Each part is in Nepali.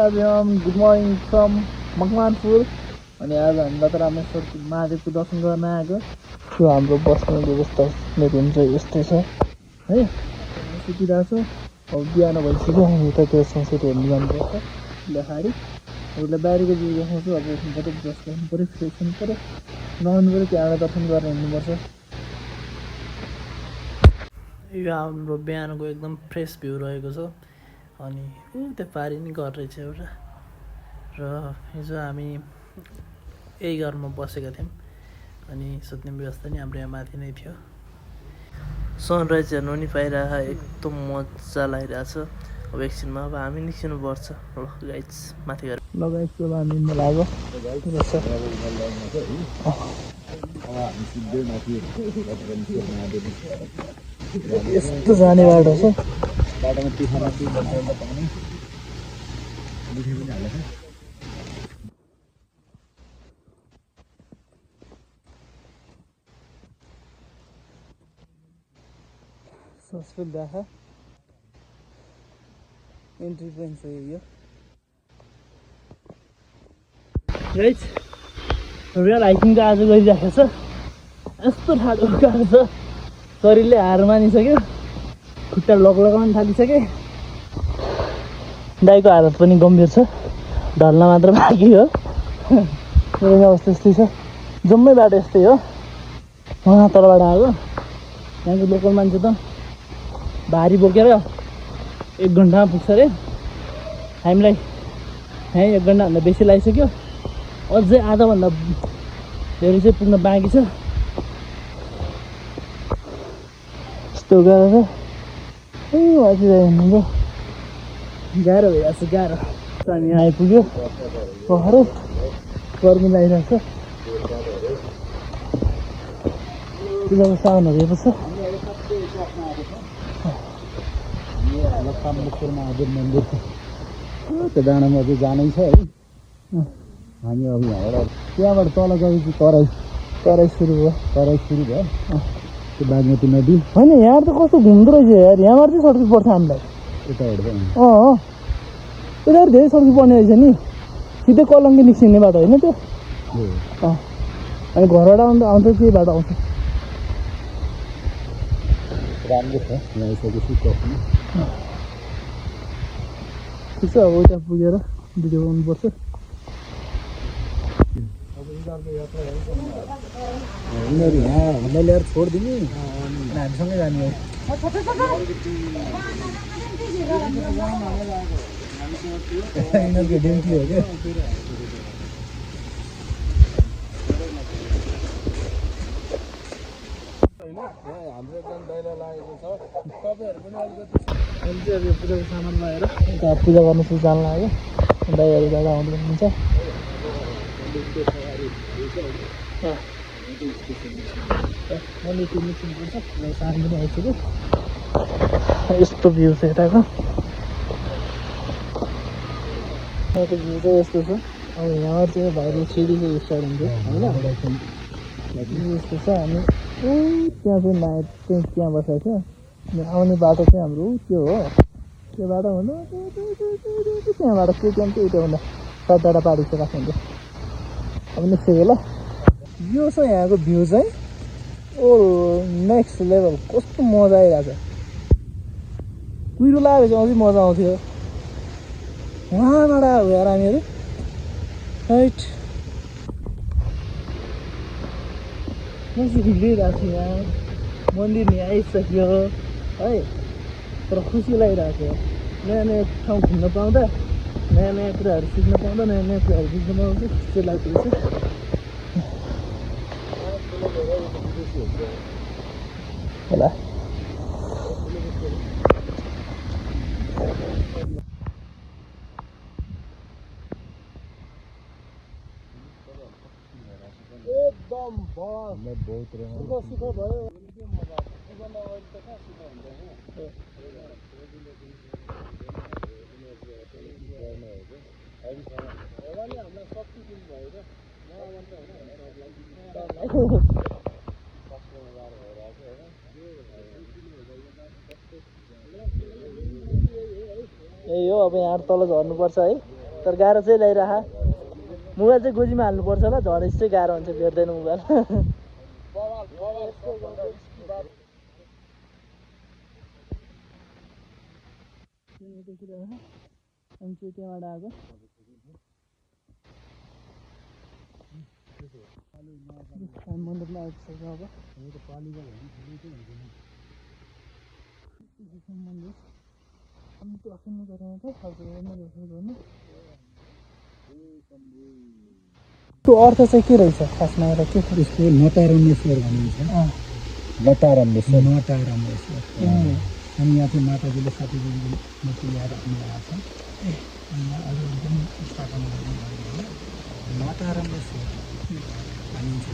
Everyone good morning from Makwanpur. अनि आज हामी लता रामेश्वर महादेवको दर्शन गर्न आएको। यो हाम्रो बस्ने व्यवस्था मेरो हुन्छ यस्तै छ है। सुतिरहेको छु। अब बिहान भइसक्यो, हामी यतातिर सनसेट हेर्नु जानुपर्छ लेखाडी। उसलाई बाहिरको जिउ देखाउँछु। अब उठ्नु पऱ्यो, ब्रस गर्नु पऱ्यो, फ्रेस हुनु पऱ्यो, नुहाउनु पऱ्यो, त्यहाँबाट दर्शन गरेर हिँड्नुपर्छ। यो हाम्रो बिहानको एकदम फ्रेस भ्यू रहेको छ। अनि त्यो पारि नि घर रहेछ एउटा। र हिजो हामी यही घरमा बसेका थियौँ। अनि सुत्ने व्यवस्था नि हाम्रो यहाँ माथि नै थियो। सनराइज हेर्नु नि पाइरहेको, एकदम मजा लागिरहेछ। अब एकछिनमा अब हामी निस्किनुपर्छ। ल गाइस माथि गएर लगाइसक्यो। हामी लाग्यो यस्तो जाने बाटो छ। बाटोमा तिखामा पानी मिठै पनि हाल्छ। सस्पेक्ट देखा एन्ट्री पोइन्ट छ यो। गाइस रियल हाइकिङ त आज गरिरहेको छ। यस्तो ठाडो गएको छ, शरीरले हार मानिसक्यो, खुट्टा लगलाउन थालिसके। दाइको हालत पनि गम्भीर छ, ढल्न मात्र बाँकी हो। मेरो अवस्था यस्तै छ, जम्मै बाटो यस्तै हो। उहाँ तलबाट आएको यहाँको लोकल मान्छे त भारी बोकेर 1 घन्टामा पुग्छ अरे। हामीलाई यहीँ 1 घन्टाभन्दा बेसी लागिसक्यो। अझै आधाभन्दा धेरै चाहिँ पुग्न बाँकी छ। यस्तो गाह्रो छ। माथि जानु गाह्रो भइरहेको छ, गाह्रो। हामी आइपुग्यो, पहरो गर्मी लागिरहेको छ। तिनीहरूको साउनहरू हेर्नु छ। महादेव मन्दिर त्यो डाँडामा अझै जानै छ है। हामी अब त्यहाँबाट तल गएपछि तराई सुरु भयो। त्यो बागमती नदी होइन। यहाँ त कस्तो घुम्दो रहेछ यार। यहाँबाट चाहिँ सडक पर्छ हामीलाई यताबाट। यताबाट धेरै सडक पर्ने रहेछ नि। सिधै कलङ्गी निस्किने बाटो होइन त्यो। अनि घरबाट आउँदा त्यही बाटो आउँछ। राम्रो छ यहाँ आइसकेपछि कफी। ठिक छ, अब उता पुगेर भिडियो बनाउनुपर्छ। उनीहरू यहाँ हामीलाई ल्याएर छोडिदिने, हामीसँगै जाने हो। यिनीहरूको ड्युटी हो क्या। हाम्रो एकदम दैलो लागेको छ। तपाईँहरू पनि अलिकति अहिले चाहिँ अब यो पूजाको सामान लगाएर यता पूजा गर्नु चाहिँ जान लाग्यो। दाइहरू दादा आउँदै हुनुहुन्छ। सामान पनि आइसक्यो। यस्तो भ्यू छ यताको। यताको भ्यू चाहिँ यस्तो छ। अब यहाँ चाहिँ भाइले सिडी चाहिँ स्टार्ट हुन्छ होइन। यस्तो छ। हामी त्यहाँ चाहिँ नाइट चाहिँ त्यहाँ बसेको थियो। आउने बाटो चाहिँ हाम्रो त्यो हो। त्यो बाटो हुँदा त्यहाँबाट केटिएम चाहिँ उता हुँदा 7 डाँडा पारी छ काठमाडौँ। अब निस्केको ल। यो छ यहाँको भ्यू चाहिँ। ओ नेक्स्ट लेभल, कस्तो मजा आइरहेको छ। कुहिरो लागेको चाहिँ अझै मजा आउँथ्यो। उहाँबाट आयो यार हामीहरू राइट। हिँडिरहेको छु यहाँ। मन्दिर नि आइसक्यो है। तर खुसी लागिरहेको थियो। नयाँ नयाँ ठाउँ घुम्न पाउँदा, नयाँ नयाँ कुराहरू सिक्न पाउँदा, नयाँ नयाँ कुराहरू बुझ्न पाउँदा खुसी लाग्दो रहेछ। होला एकदम बहुत सुख भयो। हामीलाई शक्ति दिनुभयो यही हो। अब यहाँ तल झर्नुपर्छ है। तर गाह्रो चाहिँ ल्याइरह मोबाइल चाहिँ गोजीमा हाल्नुपर्छ होला झरेस चाहिँ गाह्रो हुन्छ भेट्दैन मोबाइल अनि चाहिँ त्यहाँबाट आएको मन्दिरमा आइसक्यो अब मन्दिर अनि त्यो अखिल्नु गरेर त गर्नु त्यो अर्थ चाहिँ के रहेछ खासमा एउटा के यसको नटारम्येश्वर भनिन्छ नटारम्येश्वर अनि यहाँ चाहिँ माताजीले साथीजीले मूर्ति ल्याएर आउनुभएको छ अनि अरू पनि स्थापना गर्नुभयो नटारम्येश्वर भनिन्छ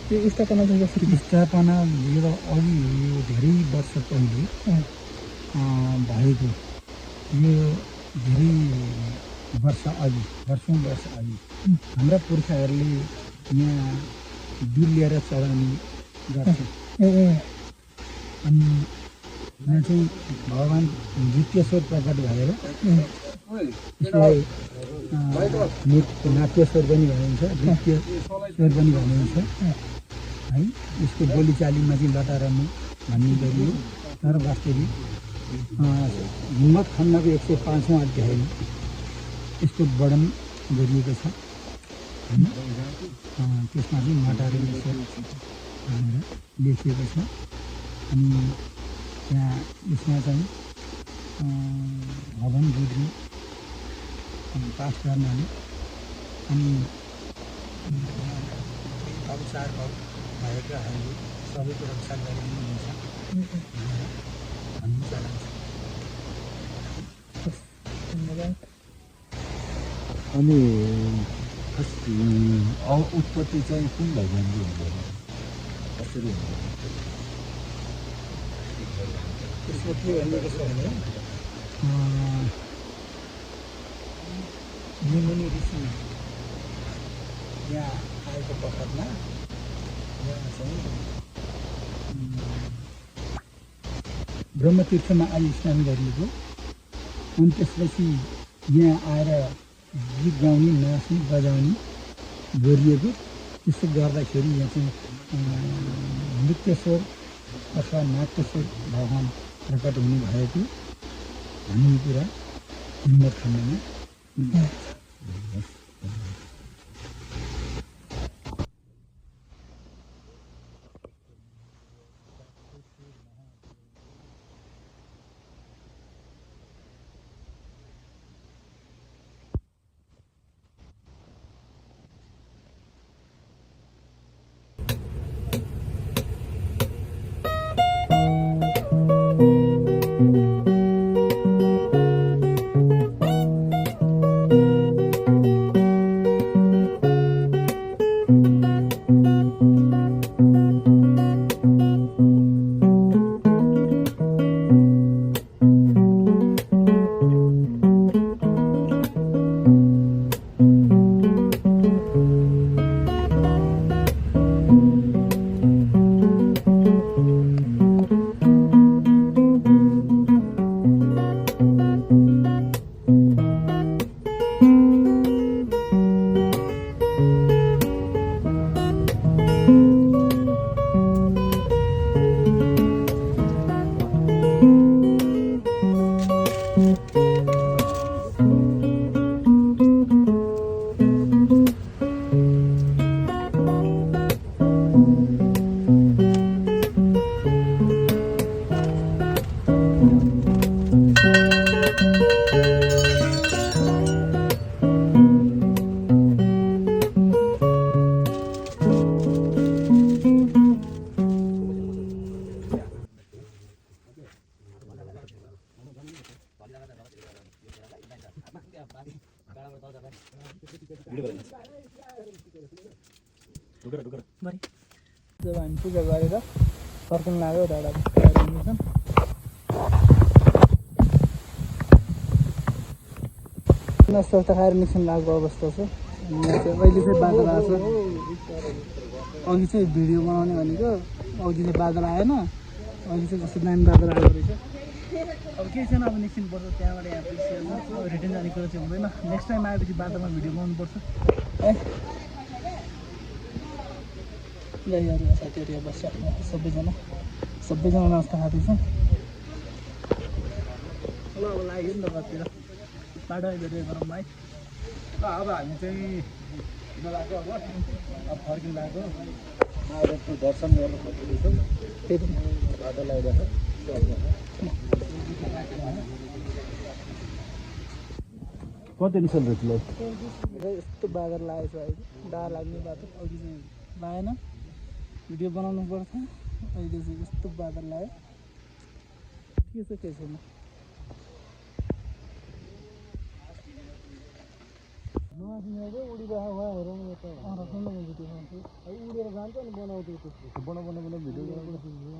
त्यो स्थापना चाहिँ कसरी स्थापना यो अघि यो धेरै वर्ष पहिले भएको यो धेरै वर्षौँ वर्ष अघि हाम्रा पुर्खाहरूले यहाँ बिल लिएर चढाउने गर्छ अनि यहाँ चाहिँ भगवान् नृत्यश्वर प्रकट भएर यसलाई नाट्यश्वर पनि भनिन्छ नृत्यश्वर पनि भनिन्छ है यसको बोलीचालीमा चाहिँ लटारम्य भन्ने गरियो तर वास्तविक हिम्मत खण्डको 105औं अध्यायमा यसको वर्णन गरिएको छ होइन त्यसमा चाहिँ नटारम्येश्वर भनेर लेखिएको छ अनि त्यहाँ यसमा चाहिँ हवन रुद्री पाठ गर्नाले अनि अवचार भएकाहरूले सबैको रक्षा गरिदिनुहुन्छ भन्नु चाहन्छ अनि उत्पत्ति चाहिँ कुन भगवान्ले हुँदैन कसरी हुन्छ त्यसको के भनिएको छ भने मुनि ऋषि यहाँ आएको बखतमा यहाँ चाहिँ ब्रह्मतीर्थमा आइ स्नान गरिएको अनि त्यसपछि यहाँ आएर गीत गाउने नाच्ने बजाउने गरिएको त्यसो गर्दाखेरि यहाँ चाहिँ नृत्यश्वर अथवा नाट्यश्वर भगवान् प्रकट हुनुभएको भन्ने कुरा हिम्मत खण्डमा जब हामी पूजा गरेर फर्कन लाग्यो डाँडा नास्ता खाएर निस्कन लागेको अवस्था छ। अहिले चाहिँ बादल आएको छ। अघि चाहिँ भिडियो बनाउने भनेको अघि चाहिँ बादल आएन, अहिले चाहिँ कस्तो दामी बादल आएको रहेछ। अब केही छैन, अब निस्किनुपर्छ त्यहाँबाट यहाँ पुलिस अब रिटर्न जाने कुरा चाहिँ हुँदैन। नेक्स्ट टाइम आएपछि बाटोमा भिडियो बनाउनुपर्छ है। ल यहाँ साथीहरू यहाँ बसिराख्नु सबैजना नास्ता खाँदैछ। ल अब लाग्यो नि त कतिर बाटो आइदिएर गरौँ है। ल अब हामी चाहिँ किन लाग्यो अब फर्किनु लाग्यो। आएर त्यो दर्शन गर्न खोजिँदैछौँ। त्यही त बाटो लगाइरहेको कति निस्कल रहेछ यस्तो बादल लागेको छ अहिले, डाँडा लाग्ने बाटो। अघि चाहिँ लागेन, भिडियो बनाउनु पर्छ। अहिले चाहिँ यस्तो बादल लाग्यो, के छ केही छैन। उडेर जान्छ अनि बनाउँदै त्यस्तो बना भिडियो भिडियो